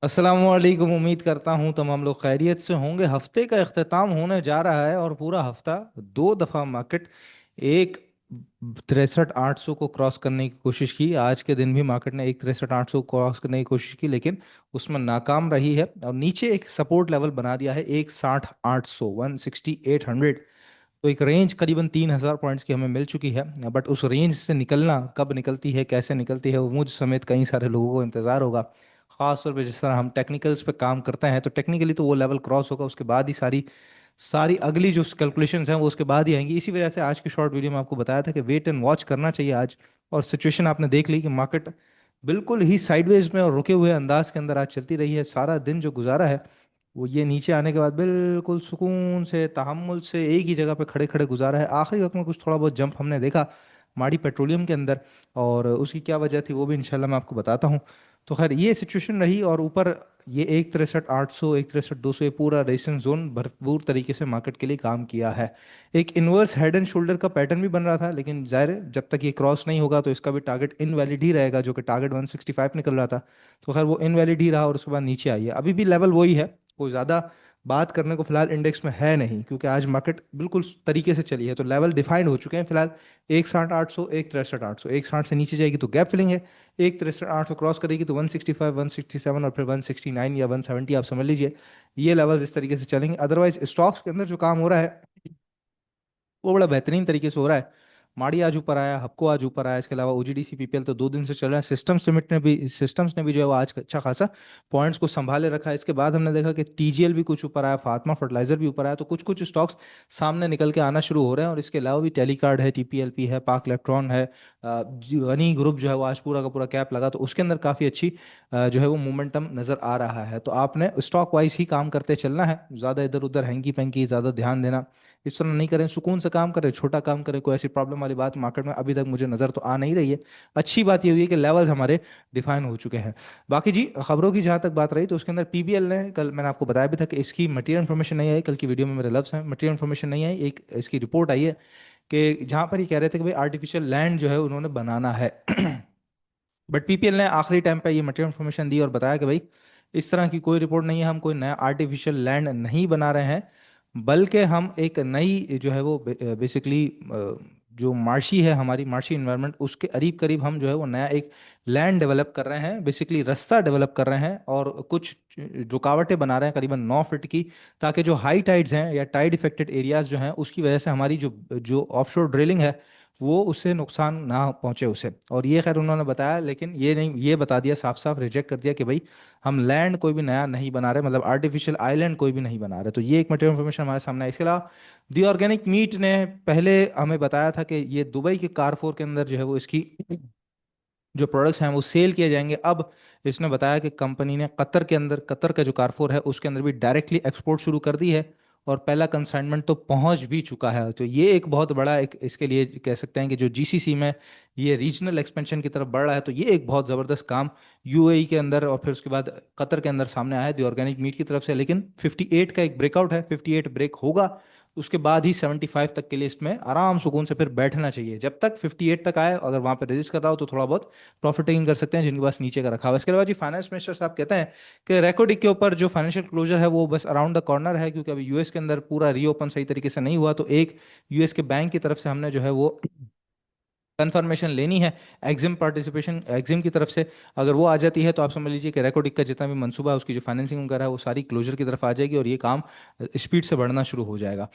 अस्सलामुअलैकुम। उम्मीद करता हूँ तमाम लोग खैरियत से होंगे। हफ्ते का अख्ताम होने जा रहा है और पूरा हफ्ता दो दफ़ा मार्केट एक 63,800 को क्रॉस करने की कोशिश की। आज के दिन भी मार्केट ने एक 63,800 को क्रॉस करने की कोशिश की, लेकिन उसमें नाकाम रही है और नीचे एक सपोर्ट लेवल बना दिया है 160,800, 16800। तो एक रेंज करीबन 3,000 पॉइंट्स की हमें मिल चुकी है। बट उस रेंज से निकलना कब निकलती है, कैसे निकलती है, वो मुझ समेत कई सारे लोगों को इंतज़ार होगा। खास तौर पे जिस तरह हम टेक्निकल्स पे काम करते हैं, तो टेक्निकली तो वो लेवल क्रॉस होगा, उसके बाद ही सारी सारी अगली जो कैलकुलेशंस हैं वो उसके बाद ही आएंगी। इसी वजह से आज की शॉर्ट वीडियो में आपको बताया था कि वेट एंड वॉच करना चाहिए आज। और सिचुएशन आपने देख ली कि मार्केट बिल्कुल ही साइडवेज में और रुके हुए अंदाज के अंदर आज चलती रही है। सारा दिन जो गुजारा है वो ये नीचे आने के बाद बिल्कुल सुकून से तहम्मुल से एक ही जगह पे खड़े खड़े गुजारा है। आखिरी वक्त में कुछ थोड़ा बहुत जंप हमने देखा माड़ी पेट्रोलियम के अंदर, और उसकी क्या वजह थी वो भी इंशाल्लाह मैं आपको बताता हूँ। तो खैर ये सिचुएशन रही, और ऊपर ये 163,800, 163,200, ये पूरा रेसिंग जोन भरपूर तरीके से मार्केट के लिए काम किया है। एक इन्वर्स हेड एंड शोल्डर का पैटर्न भी बन रहा था, लेकिन जाहिर है जब तक ये क्रॉस नहीं होगा तो इसका भी टारगेट इनवैलिड ही रहेगा, जो कि टारगेट 165 निकल रहा था। तो खैर वो इनवैलिड ही रहा और उसके बाद नीचे आई है। अभी भी लेवल वही है, कोई ज़्यादा बात करने को फिलहाल इंडेक्स में है नहीं, क्योंकि आज मार्केट बिल्कुल तरीके से चली है। तो लेवल डिफाइंड हो चुके हैं फिलहाल। 160,800, 163,800, 160 से नीचे जाएगी तो गैप फिलिंग है। 163,800 क्रॉस करेगी तो 165, 167 और फिर 169 या 170 आप समझ लीजिए। ये लेवल्स इस तरीके से चलेंगे। अदरवाइज स्टॉक्स के अंदर जो काम हो रहा है वो बड़ा बेहतरीन तरीके से हो रहा है। माड़ी आज ऊपर आया, हपको आज ऊपर आया, इसके अलावा ओजीडीसी पीपीएल तो 2 दिन से चल रहा है। सिस्टम्स ने भी जो है वो आज अच्छा खासा पॉइंट्स को संभाले रखा है। इसके बाद हमने देखा कि टीजीएल भी कुछ ऊपर आया, फातमा फर्टिलाइजर भी ऊपर आया। तो कुछ कुछ स्टॉक्स सामने निकल के आना शुरू हो रहे हैं। और इसके अलावा भी टेलीकार्ड है, टीपीएलपी है, पाक इलेक्ट्रॉन है, गनी ग्रुप जो है वो आज पूरा का पूरा कैप लगा, तो उसके अंदर काफ़ी अच्छी जो है वो मोमेंटम नज़र आ रहा है। तो आपने स्टॉक वाइज ही काम करते चलना है, ज़्यादा इधर उधर हैंकी पैंकी ज़्यादा ध्यान देना इस तरह नहीं करें। सुकून से काम करें, छोटा काम करें। कोई ऐसी प्रॉब्लम वाली बात मार्केट में अभी तक मुझे नज़र तो आ नहीं रही है। अच्छी बात ये हुई है कि लेवल्स हमारे डिफाइन हो चुके हैं। बाकी जी खबरों की जहाँ तक बात रही तो उसके अंदर पीबीएल ने, कल मैंने आपको बताया भी था कि इसकी मटेरियल इन्फॉर्मेशन नहीं आई। कल की वीडियो में मेरे लफ्स हैं, मटेरियल इन्फॉर्मेशन नहीं आई। एक इसकी रिपोर्ट आई है कि जहाँ पर ये कह रहे थे कि भाई आर्टिफिशियल लैंड जो है उन्होंने बनाना है। बट पीपीएल ने आखिरी टाइम पे ये मटेरियल इन्फॉर्मेशन दी और बताया कि भाई इस तरह की कोई रिपोर्ट नहीं है, हम कोई नया आर्टिफिशियल लैंड नहीं बना रहे हैं, बल्कि हम एक नई जो है वो बेसिकली जो मार्शी है, हमारी मार्शी इन्वायरमेंट, उसके करीब करीब हम जो है वो नया एक लैंड डेवलप कर रहे हैं, बेसिकली रास्ता डेवलप कर रहे हैं। और कुछ रुकावटें बना रहे हैं करीबन 9 फीट की, ताकि जो हाई टाइड्स हैं या टाइड इफेक्टेड एरियाज जो हैं उसकी वजह से हमारी जो जो ऑफशोर ड्रिलिंग है वो उससे नुकसान ना पहुंचे उसे। और ये खैर उन्होंने बताया, लेकिन ये नहीं, ये बता दिया, साफ साफ रिजेक्ट कर दिया कि भाई हम लैंड कोई भी नया नहीं बना रहे, मतलब आर्टिफिशियल आइलैंड कोई भी नहीं बना रहे। तो ये एक मटेरियल इन्फॉर्मेशन हमारे सामने है। इसके अलावा दी ऑर्गेनिक मीट ने पहले हमें बताया था कि ये दुबई के कारफोर के अंदर जो है वो इसकी जो प्रोडक्ट्स हैं वो सेल किए जाएंगे। अब इसने बताया कि कंपनी ने कतर के अंदर, कतर का जो कारफोर है उसके अंदर भी डायरेक्टली एक्सपोर्ट शुरू कर दी है, और पहला कंसाइनमेंट तो पहुंच भी चुका है। तो ये एक बहुत बड़ा एक इसके लिए कह सकते हैं कि जो जीसीसी में ये रीजनल एक्सपेंशन की तरफ बढ़ रहा है, तो ये एक बहुत ज़बरदस्त काम यूएई के अंदर और फिर उसके बाद कतर के अंदर सामने आया है दी ऑर्गेनिक मीट की तरफ से। लेकिन 58 का एक ब्रेकआउट है, 58 ब्रेक होगा उसके बाद ही 75 तक के लिए इसमें आराम सुकून से फिर बैठना चाहिए। जब तक 58 तक आए, अगर वहां पर रजिस्ट कर रहा हो तो थोड़ा बहुत प्रॉफिट टेकिंग कर सकते हैं जिनके पास नीचे का रखा हुआ है। इसके अलावा जी फाइनेंस मिनिस्टर साहब कहते हैं कि रेकोडिक के ऊपर जो फाइनेंशियल क्लोजर है वो बस अराउंड द कॉर्नर है, क्योंकि अभी यूएस के अंदर पूरा रीओपन सही तरीके से नहीं हुआ। तो एक यूएस के बैंक की तरफ से हमने जो है वो कंफर्मेशन लेनी है एग्जिम पार्टिसिपेशन, एग्जिम की तरफ से। अगर वो आ जाती है तो आप समझ लीजिए कि रेकोडिक का जितना भी मंसूबा है, उसकी जो फाइनेंसिंग वगैरह है वो सारी क्लोजर की तरफ आ जाएगी और ये काम स्पीड से बढ़ना शुरू हो जाएगा।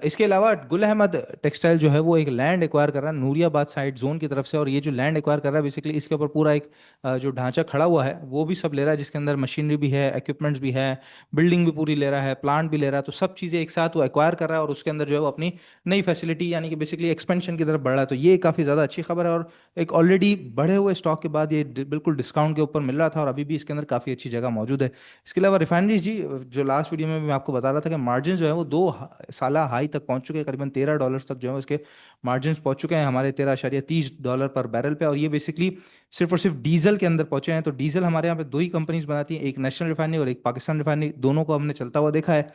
इसके अलावा गुल अहमद टेक्सटाइल जो है वो एक लैंड एक्वायर कर रहा है नूरियाबाद साइड जोन की तरफ से। और ये जो लैंड एक्वायर कर रहा है बेसिकली इसके ऊपर पूरा एक जो ढांचा खड़ा हुआ है वो भी सब ले रहा है, जिसके अंदर मशीनरी भी है, इक्विपमेंट्स भी है, बिल्डिंग भी पूरी ले रहा है, प्लांट भी ले रहा है। तो सब चीज़ें एक साथ वो एक्वायर कर रहा है और उसके अंदर जो है वो अपनी नई फैसिलिटी यानी कि बेसिकली एक्सपेंशन की तरफ बढ़ रहा है। तो ये काफ़ी ज़्यादा अच्छी खबर है। और एक ऑलरेडी बढ़े हुए स्टॉक के बाद ये बिल्कुल डिस्काउंट के ऊपर मिल रहा था और अभी भी इसके अंदर काफ़ी अच्छी जगह मौजूद है। इसके अलावा रिफाइनरीज जी, जो लास्ट वीडियो में भी मैं आपको बता रहा था कि मार्जिन जो है वो 2 साला हाई तक पहुंच चुके हैं, करीबन $13 तक जो है उसके मार्जिन पहुंच चुके हैं हमारे, $13.30 पर बैरल पे। और ये बेसिकली सिर्फ और सिर्फ डीजल के अंदर पहुंचे हैं। तो डीजल हमारे यहाँ पे दो ही कंपनीज बनाती हैं, एक नेशनल रिफाइनरी और एक पाकिस्तान रिफाइनरी, दोनों को हमने चलता हुआ देखा है।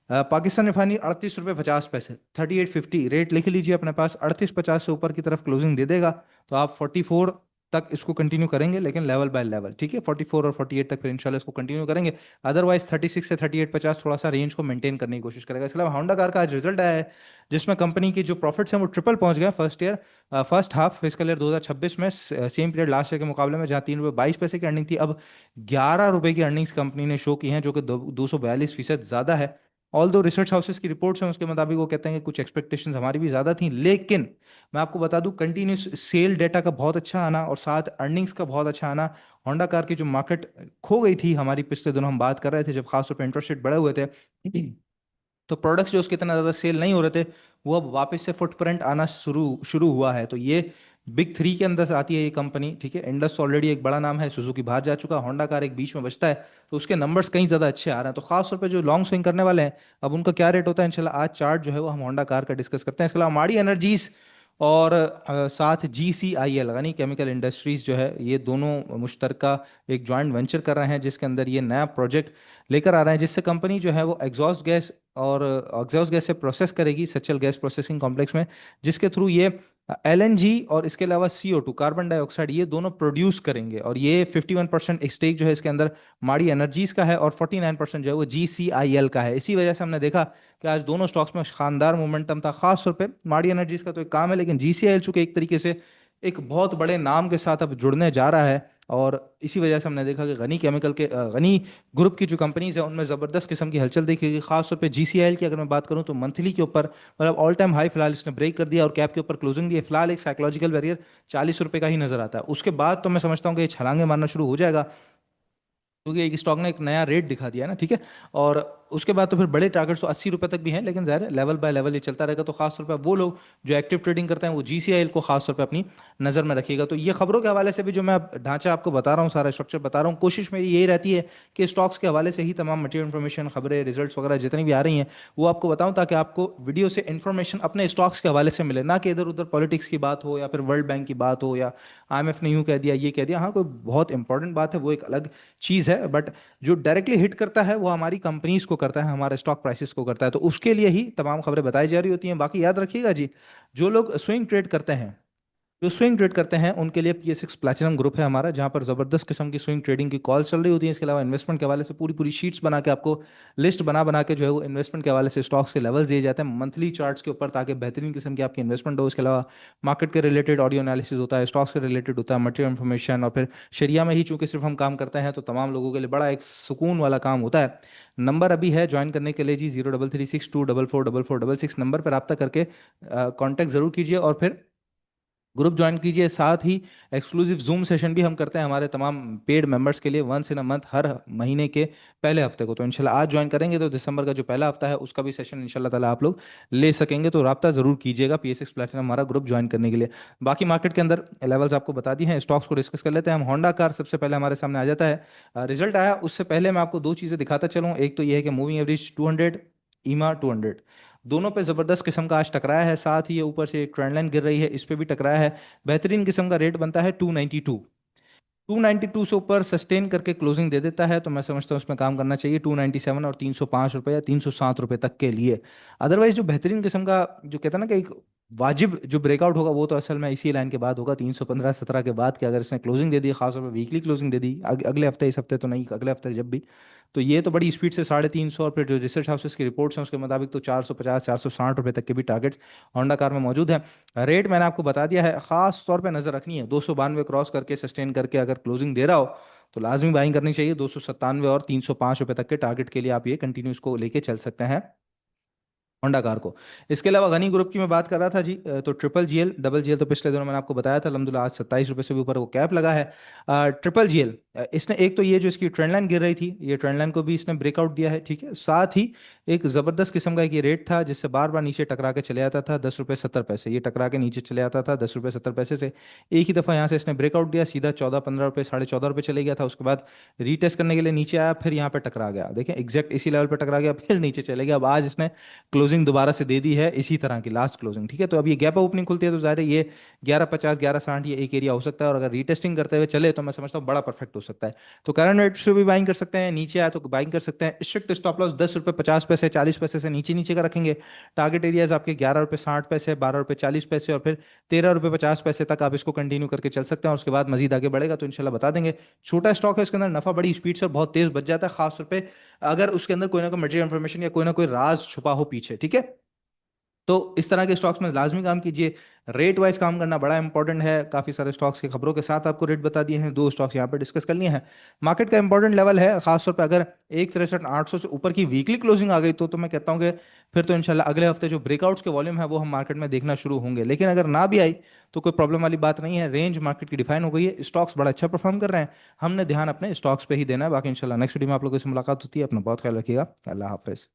पाकिस्तान रिफाइनरी 38 रुपये 50 पैसे, 38.50 रेट लिख लीजिए अपने पास। 38.50 से ऊपर की तरफ क्लोजिंग दे देगा तो आप 44 तक इसको कंटिन्यू करेंगे, लेकिन लेवल बाय लेवल, ठीक है, 44 और 48 तक फिर इंशाल्लाह इसको कंटिन्यू करेंगे। अदरवाइज 36 से 38-50 थोड़ा सा रेंज को मेंटेन करने की कोशिश करेगा। इसके अलावा होंडा कार का आज रिजल्ट आया है, जिसमें कंपनी की जो प्रॉफिट्स हैं वो ट्रिपल पहुंच गए फर्स्ट हाफ फिजिकल ईयर 2026 में, सेम पीरियड लास्ट ईयर के मुकाबले में, जहां 3 रुपये 22 पैसे की अर्निंग थी, अब 11 रुपए की अर्निंग्स कंपनी ने शो की हैं, जो कि 242% ज़्यादा है। ऑल दो रिसर्च हाउसेस की रिपोर्ट्स हैं उसके मुताबिक वो कहते हैं कि कुछ एक्सपेक्टेशंस हमारी भी ज़्यादा थी, लेकिन मैं आपको बता दूं कंटिन्यूस सेल डेटा का बहुत अच्छा आना और साथ अर्निंग्स का बहुत अच्छा आना, होंडा कार की जो मार्केट खो गई थी हमारी पिछले दिनों हम बात कर रहे थे जब खासतौर पर इंटरेस्ट रेट बढ़े हुए थे, तो प्रोडक्ट्स जो उसके इतना ज़्यादा सेल नहीं हो रहे थे, वो अब वापस से फुटप्रिंट आना शुरू शुरू हुआ है। तो ये बिग थ्री के अंदर से आती है ये कंपनी, ठीक है। इंडस ऑलरेडी एक बड़ा नाम है, सुजुकी बाहर जा चुका, होंडा कार एक बीच में बचता है, तो उसके नंबर्स कहीं ज़्यादा अच्छे आ रहे हैं। तो खास तौर पे जो लॉन्ग स्विंग करने वाले हैं, अब उनका क्या रेट होता है इंशाल्लाह आज चार्ट जो है वो हम होंडा कार का डिस्कस करते हैं। इसके अलावा माड़ी एनर्जीज और साथ GCIL गनी केमिकल इंडस्ट्रीज जो है, ये दोनों मुश्तरका एक जॉइंट वेंचर कर रहे हैं, जिसके अंदर ये नया प्रोजेक्ट लेकर आ रहे हैं, जिससे कंपनी जो है वो एग्जॉस्ट गैस से प्रोसेस करेगी सचल गैस प्रोसेसिंग कॉम्प्लेक्स में, जिसके थ्रू ये LNG और इसके अलावा CO2 कार्बन डाइऑक्साइड ये दोनों प्रोड्यूस करेंगे। और ये 51% स्टेक जो है इसके अंदर माड़ी एनर्जीज का है और 49% जो है वो GCIL का है। इसी वजह से हमने देखा कि आज दोनों स्टॉक्स में शानदार मोमेंटम था। खास तौर पे माड़ी एनर्जीज का तो एक काम है, लेकिन GCIL चूंकि एक तरीके से एक बहुत बड़े नाम के साथ अब जुड़ने जा रहा है, और इसी वजह से हमने देखा कि गनी ग्रुप की जो कंपनीज है उनमें ज़बरदस्त किस्म की हलचल देखी गई। खासतौर पे GCIL की अगर मैं बात करूं तो मंथली के ऊपर मतलब ऑल टाइम हाई फिलहाल इसने ब्रेक कर दिया और कैप के ऊपर क्लोजिंग दी है। फिलहाल एक साइकोलॉजिकल बैरियर 40 रुपए का ही नजर आता है, उसके बाद तो मैं समझता हूँ कि ये छलांगे मारना शुरू हो जाएगा, क्योंकि एक स्टॉक ने एक नया रेट दिखा दिया है ना, ठीक है। और उसके बाद तो फिर बड़े टारगेट्स तो 80 रुपए तक भी हैं, लेकिन ज़ाहिर है लेवल बाय लेवल ये चलता रहेगा। तो खासतौर पर वो लोग जो एक्टिव ट्रेडिंग करते हैं वो GCIL को खासतौर पर अपनी नज़र में रखिएगा। तो ये खबरों के हवाले से भी जो मैं ढांचा आपको बता रहा हूँ, सारा स्ट्रक्चर बता रहा हूँ, कोशिश मेरी यही रहती है कि स्टॉक्स के हवाले से ही तमाम मटेरियल इन्फॉर्मेशन, खबरें, रिजल्ट्स वगैरह जितनी भी आ रही हैं वो आपको बताऊं, ताकि आपको वीडियो से इन्फॉर्मेशन अपने स्टॉक्स के हवाले से मिले, ना कि इधर उधर पॉलिटिक्स की बात हो या फिर वर्ल्ड बैंक की बात हो या IMF ने यूं कह दिया ये कह दिया। हाँ, कोई बहुत इंपॉर्टेंट बात है वो एक अलग चीज़ है, बट जो डायरेक्टली हिट करता है वो हमारी कंपनीज को करता है, हमारे स्टॉक प्राइसेस को करता है, तो उसके लिए ही तमाम खबरें बताई जा रही होती हैं। बाकी याद रखिएगा जी, जो लोग स्विंग ट्रेड करते हैं, जो स्विंग ट्रेड करते हैं उनके लिए PSX प्लैटिनम ग्रुप है हमारा, जहां पर जबरदस्त किस्म की स्विंग ट्रेडिंग की कॉल चल रही होती है। इसके अलावा इन्वेस्टमेंट के हवाले से पूरी पूरी शीट्स बना के आपको लिस्ट बना बना के जो है वो इन्वेस्टमेंट के हवाले से स्टॉक्स के लेवल्स दिए जाते हैं मंथली चार्ट्स के ऊपर, ताकि बेहतरीन किस्म की आपकी इन्वेस्टमेंट हो। इसके अलावा मार्केट के रिलेटेड ऑडियो एनालिसिस होता है, स्टॉक्स के रिलेटेड होता है, मटेरियल इन्फॉर्मेशन, और फिर शरिया में ही चूंकि सिर्फ हम काम करते हैं तो तमाम लोगों के लिए बड़ा एक सुकून वाला काम होता है। नंबर अभी है ज्वाइन करने के लिए जी, 0336244466 नंबर पर रब्ता करके कॉन्टैक्ट ज़रूर कीजिए और फिर ग्रुप ज्वाइन कीजिए। साथ ही एक्सक्लूसिव जूम सेशन भी हम करते हैं हमारे तमाम पेड मेंबर्स के लिए, वंस इन अ मंथ, हर महीने के पहले हफ्ते को। तो इंशाल्लाह आज ज्वाइन करेंगे तो दिसंबर का जो पहला हफ्ता है उसका भी सेशन इंशाल्लाह ताला आप लोग ले सकेंगे। तो रब्ता ज़रूर कीजिएगा PSX प्लेटिनम हमारा ग्रुप ज्वाइन करने के लिए। बाकी मार्केट के अंदर लेवल्स आपको बता दी हैं, स्टॉक्स को डिस्कस कर लेते हैं हम। होंडा कार सबसे पहले हमारे सामने आ जाता है, रिजल्ट आया उससे पहले मैं आपको दो चीज़ें दिखाता चलूँ। एक तो ये है कि मूविंग एवरेज 200, ईमा 200, दोनों पे जबरदस्त किस्म का आज टकराया है। साथ ही ये ऊपर से एक ट्रेंड लाइन गिर रही है, इस पे भी टकराया है। बेहतरीन किस्म का रेट बनता है 292 से ऊपर सस्टेन करके क्लोजिंग दे देता है तो मैं समझता हूँ उसमें काम करना चाहिए 297 और 305 रुपये या 307 रुपये तक के लिए। अदरवाइज जो बेहतरीन किस्म का जो कहता है ना कि एक वाजिब जो ब्रेकआउट होगा वो तो असल में इसी लाइन के बाद होगा, 315-17 के बाद, कि अगर इसने क्लोजिंग दे दी, खासतौर पर वीकली क्लोजिंग दे दी, अगले हफ्ते, इस हफ्ते तो नहीं, अगले हफ्ते जब भी, तो ये तो बड़ी स्पीड से 350, और फिर जो रिसर्च हाउसेस की रिपोर्ट्स हैं उसके मुताबिक तो 450-460 रुपये तक के भी टारगेट्स होंडा कार में मौजूद हैं। रेट मैंने आपको बता दिया है, खास तौर पे नजर रखनी है 292 क्रॉस करके सस्टेन करके अगर क्लोजिंग दे रहा हो तो लाजमी बाइंग करनी चाहिए। 297 और 305 रुपये तक के टारगेट के लिए आप ये कंटिन्यू इसको लेके चल सकते हैं होंडा कार को। इसके अलावा गनी ग्रुप की मैं बात कर रहा था जी, तो ट्रिपल GL तो पिछले दिनों मैंने आपको बताया था, अल्हम्दुलिल्लाह आज 27 रुपये से भी ऊपर वो कैप लगा है। ट्रिपल GL इसने एक तो ये जो इसकी ट्रेंड लाइन गिर रही थी, ये ट्रेंड लाइन को भी इसने ब्रेकआउट दिया है, ठीक है। साथ ही एक ज़बरदस्त किस्म का एक ये रेट था जिससे बार बार नीचे टकरा के चले आता था, 10 रुपये 70 पैसे, ये टकरा के नीचे चले आता था 10 रुपये 70 पैसे से। एक ही दफ़ा यहाँ से इसने ब्रेकआउट दिया, सीधा 14-15 रुपये, 14.5 रुपये चले गया था। उसके बाद रीटेस्ट करने के लिए नीचे आया, फिर यहाँ पे टकरा गया, देखें एग्जैक्ट इसी लेवल पे टकरा गया, फिर नीचे चले गया। अब आज इसने क्लोजिंग क्लोजिंग दोबारा से दे दी है इसी तरह की लास्ट क्लोजिंग, ठीक है। तो अब ये गैप ओपनिंग खुलती है तो ज़ाहिर है ये 11.50 11.60 ये एक एरिया हो सकता है, और अगर रीटेस्टिंग करते हुए चले तो मैं समझता हूँ बड़ा परफेक्ट हो सकता है। तो करंट रेट से भी बाइंग कर सकते हैं, नीचे आए तो बाइंग कर सकते हैं। स्ट्रिक्ट स्टॉप लॉस 10 रुपये 50 पैसे 40 पैसे से नीचे नीचे का रखेंगे। टारगेट एरियाज आपके 11 रुपये 60 पैसे 12 रुपये 40 पैसे और फिर 13 रुपये 50 पैसे तक आप इसको कंटिन्यू करके चल सकते हैं, और उसके बाद मजीद आगे बढ़ेगा तो इंशाल्लाह बता देंगे। छोटा स्टॉक है, उसके अंदर नफा बड़ी स्पीड से और बहुत तेज बच जाता है, खासतौर पे अगर उसके अंदर कोई ना कोई मटेरियल इन्फॉर्मेशन या कोई ना कोई राज छुपा हो पीछे, ठीक है। तो इस तरह के स्टॉक्स में लाजमी काम कीजिए। रेट वाइज काम करना बड़ा इंपॉर्टेंट है। काफ़ी सारे स्टॉक्स की खबरों के साथ आपको रेट बता दिए हैं, दो स्टॉक्स यहाँ पे डिस्कस कर लिए हैं। मार्केट का इंपॉर्टेंट लेवल है खासतौर पे अगर 1,63,800 से ऊपर की वीकली क्लोजिंग आ गई तो मैं कहता हूँ कि फिर तो इंशाल्लाह अगले हफ्ते जो ब्रेकआउट्स के वॉल्यूम है वो हम मार्केट में देखना शुरू होंगे। लेकिन अगर ना भी आई तो कोई प्रॉब्लम वाली बात नहीं है, रेंज मार्केट की डिफाइन हो गई है, स्टॉक्स बड़ा अच्छा परफॉर्म कर रहे हैं। हमने ध्यान अपने स्टॉक्स पे ही देना है। बाकी इंशाल्लाह नेक्स्ट वीडियो में आप लोगों से मुलाकात होती है। अपना बहुत ख्याल रखिएगा। अल्लाह हाफिज़।